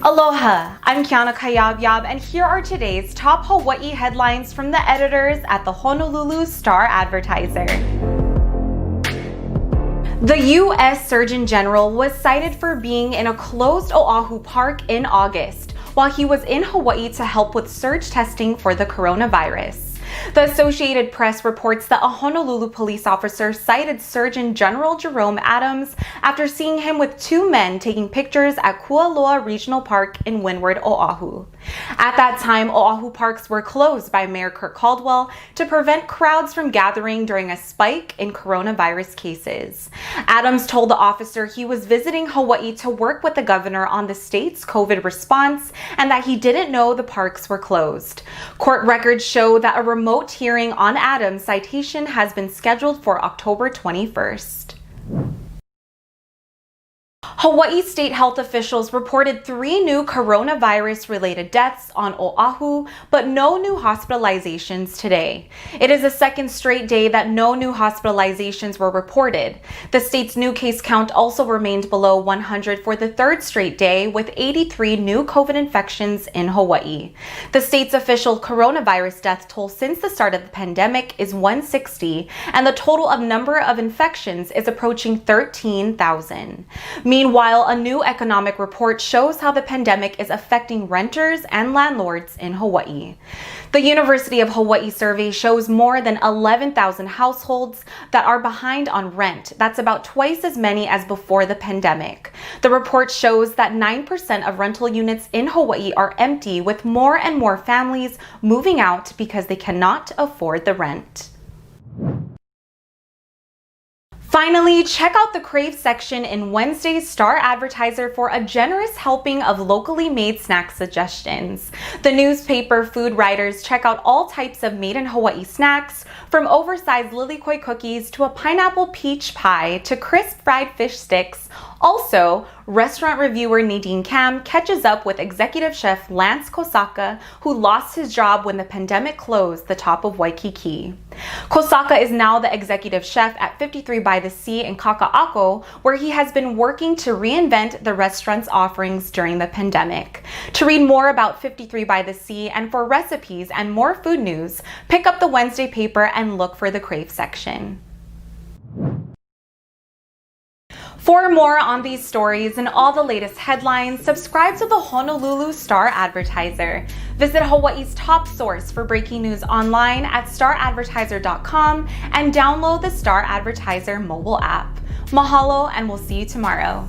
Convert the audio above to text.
Aloha, I'm Kiana Cayabyab, and here are today's top Hawaii headlines from the editors at the Honolulu Star-Advertiser. The U.S. Surgeon General was cited for being in a closed Oahu park in August, while he was in Hawaii to help with surge testing for the coronavirus. The Associated Press reports that a Honolulu police officer cited Surgeon General Jerome Adams after seeing him with two men taking pictures at Kualoa Regional Park in Windward, Oahu. At that time, Oahu parks were closed by Mayor Kirk Caldwell to prevent crowds from gathering during a spike in coronavirus cases. Adams told the officer he was visiting Hawaii to work with the governor on the state's COVID response and that he didn't know the parks were closed. Court records show that a remote hearing on Adams' citation has been scheduled for October 21st. Hawaii state health officials reported 3 new coronavirus-related deaths on Oahu, but no new hospitalizations today. It is the second straight day that no new hospitalizations were reported. The state's new case count also remained below 100 for the third straight day, with 83 new COVID infections in Hawaii. The state's official coronavirus death toll since the start of the pandemic is 160, and the total number of infections is approaching 13,000. Meanwhile, a new economic report shows how the pandemic is affecting renters and landlords in Hawaii. The University of Hawaii survey shows more than 11,000 households that are behind on rent. That's about twice as many as before the pandemic. The report shows that 9% of rental units in Hawaii are empty, with more and more families moving out because they cannot afford the rent. Finally, check out the Crave section in Wednesday's Star-Advertiser for a generous helping of locally made snack suggestions. The newspaper food writers check out all types of made in Hawaii snacks, from oversized lilikoi cookies to a pineapple peach pie to crisp fried fish sticks. Also, restaurant reviewer Nadine Kam catches up with executive chef Lance Kosaka, who lost his job when the pandemic closed the top of Waikiki. Kosaka is now the executive chef at 53 by the Sea in Kaka'ako, where he has been working to reinvent the restaurant's offerings during the pandemic. To read more about 53 by the Sea and for recipes and more food news, pick up the Wednesday paper and look for the Crave section. For more on these stories and all the latest headlines, subscribe to the Honolulu Star-Advertiser. Visit Hawaii's top source for breaking news online at staradvertiser.com and download the Star-Advertiser mobile app. Mahalo, and we'll see you tomorrow.